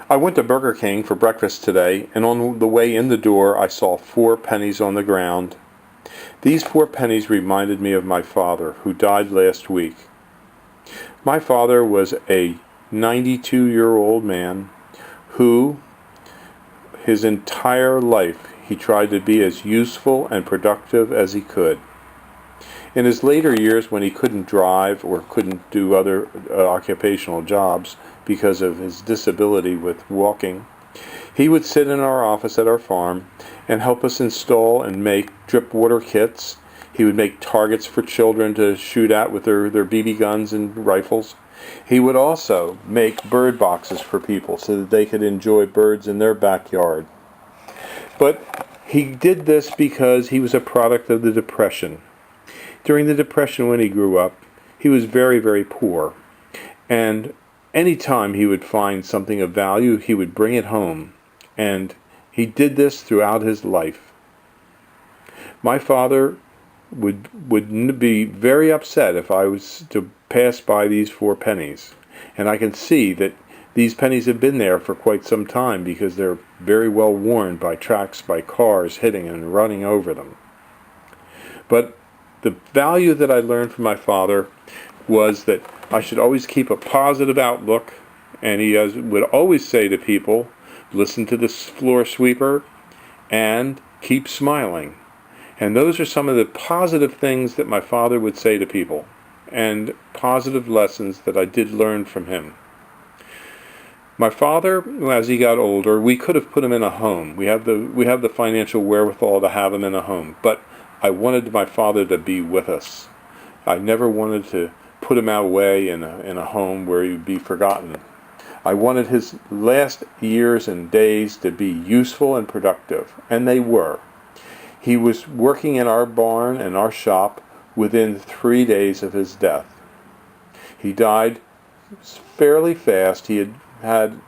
I went to Burger King for breakfast today, and on the way in the door I saw 4 pennies on the ground. These 4 pennies reminded me of my father, who died last week. My father was a 92-year-old man who, his entire life, he tried to be as useful and productive as he could. In his later years, when he couldn't drive or couldn't do other occupational jobs because of his disability with walking, he would sit in our office at our farm and help us install and make drip water kits. He would make targets for children to shoot at with their BB guns and rifles. He would also make bird boxes for people so that they could enjoy birds in their backyard. But he did this because he was a product of the Depression. During the Depression, when he grew up, he was very, very poor. And any time he would find something of value, he would bring it home. And he did this throughout his life. My father would be very upset if I was to pass by these 4 pennies. And I can see that these pennies have been there for quite some time because they're very well worn by tracks, by cars hitting and running over them. But the value that I learned from my father was that I should always keep a positive outlook, and he would always say to people, listen to the floor sweeper and keep smiling. And those are some of the positive things that my father would say to people, and positive lessons that I did learn from him. My father, as he got older, we could have put him in a home. We have the financial wherewithal to have him in a home, but I wanted my father to be with us. I never wanted to put him away in a home where he'd be forgotten. I wanted his last years and days to be useful and productive, and they were. He was working in our barn and our shop within 3 days of his death. He died fairly fast. He had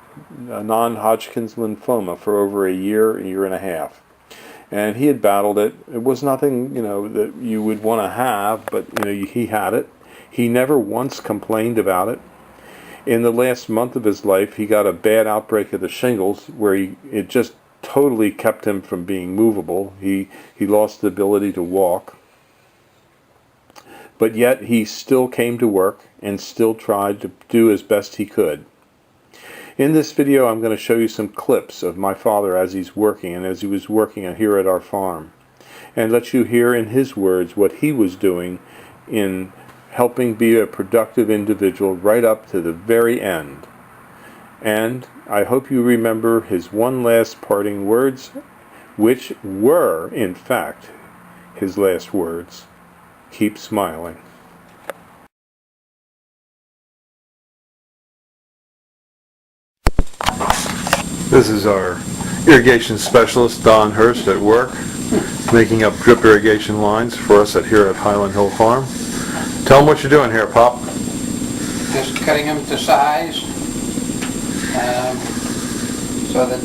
a non-Hodgkin's lymphoma for over a year and a half. And he had battled it. It was nothing, that you would want to have, but, he had it. He never once complained about it. In the last month of his life, he got a bad outbreak of the shingles where it just totally kept him from being movable. He lost the ability to walk. But yet, he still came to work and still tried to do as best he could. In this video, I'm going to show you some clips of my father as he's working and as he was working here at our farm, and let you hear in his words what he was doing in helping be a productive individual right up to the very end. And I hope you remember his one last parting words, which were, in fact, his last words. Keep smiling. This is our irrigation specialist, Don Hirst, at work, making up drip irrigation lines for us here at Highland Hill Farm. Tell them what you're doing here, Pop. Just cutting them to size so that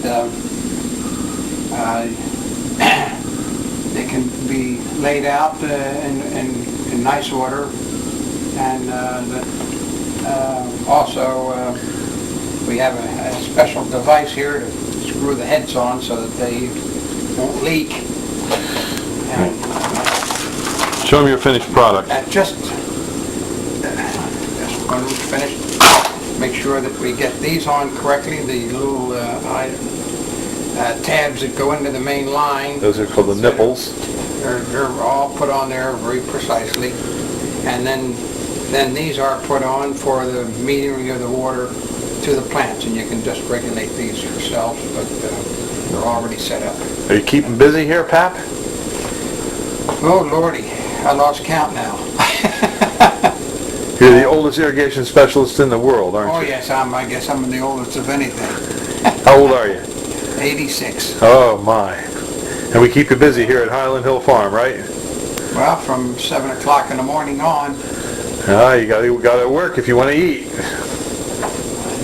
they can be laid out in nice order, and also we have a special device here to screw the heads on so that they won't leak. And, show them your finished product. Just when we're finished, make sure that we get these on correctly, the little tabs that go into the main line. Those are called the nipples. They're all put on there very precisely. And then these are put on for the metering of the water to the plants, and you can just regulate these yourself, but they're already set up. Are you keeping busy here, Pap? Oh Lordy, I lost count now. You're the oldest irrigation specialist in the world, aren't you? Oh yes, I guess I'm the oldest of anything. How old are you? 86. Oh my. And we keep you busy here at Highland Hill Farm, right? Well, from 7 o'clock in the morning on. You gotta work if you want to eat.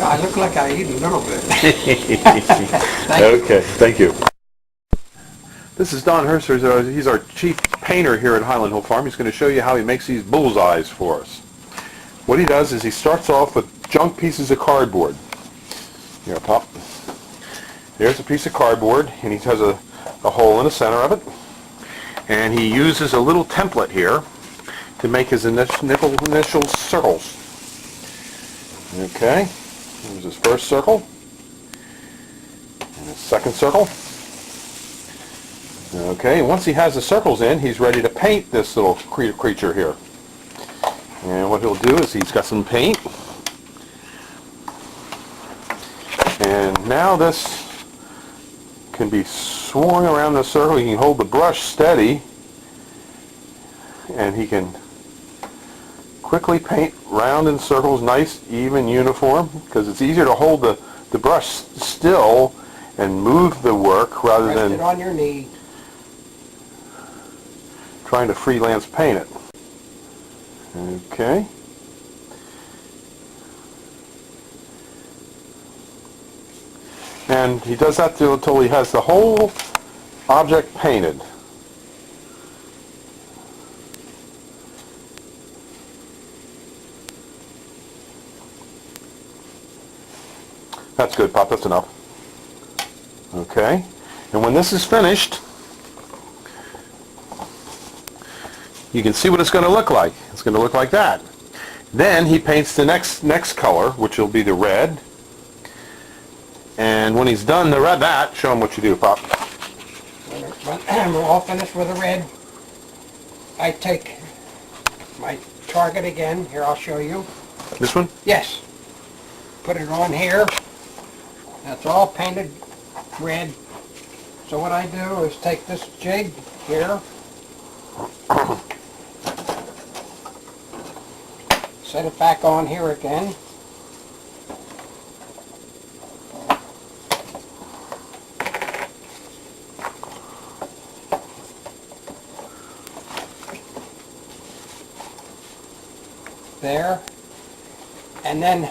I look like I eat a little bit. Okay, thank you. This is Don Hirst. He's our chief painter here at Highland Hill Farm. He's going to show you how he makes these bullseyes for us. What he does is he starts off with junk pieces of cardboard. Here, Pop. There's a piece of cardboard, and he has a hole in the center of it. And he uses a little template here to make his initial circles. Okay, here's his first circle, and his second circle. Okay, and once he has the circles in, he's ready to paint this little creature here. And what he'll do is he's got some paint. And now this can be swung around the circle. He can hold the brush steady, and he can quickly paint round in circles, nice, even, uniform, because it's easier to hold the brush still and move the work rather Rest than it on your knee. trying to freelance paint it. Okay. And he does that until he has the whole object painted. That's good, Pop. That's enough. Okay. And when this is finished, you can see what it's going to look like. It's going to look like that. Then he paints the next color, which will be the red. And when he's done that, show him what you do, Pop. When we're all finished with the red, I take my target again. Here, I'll show you. This one? Yes. Put it on here. That's all painted red. So what I do is take this jig here, set it back on here again. There. And then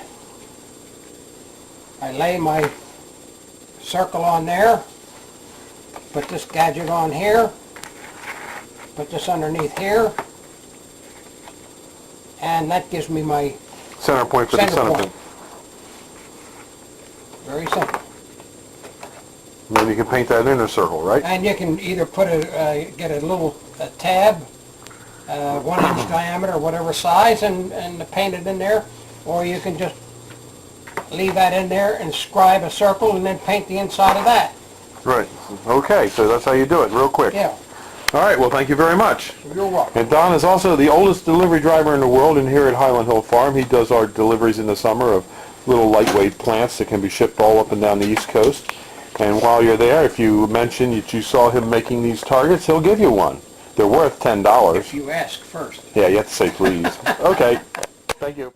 I lay my circle on there, put this gadget on here, put this underneath here, and that gives me my Center point for the center point. Very simple. And then you can paint that inner circle, right? And you can either put get a little tab, 1 inch diameter, whatever size, and paint it in there, or you can just leave that in there and scribe a circle and then paint the inside of that. Right. Okay, so that's how you do it, real quick. Yeah. All right, well, thank you very much. You're welcome. And Don is also the oldest delivery driver in the world, and here at Highland Hill Farm, he does our deliveries in the summer of little lightweight plants that can be shipped all up and down the East Coast. And while you're there, if you mention that you saw him making these targets, he'll give you one. They're worth $10. If you ask first. Yeah, you have to say please. Okay. Thank you.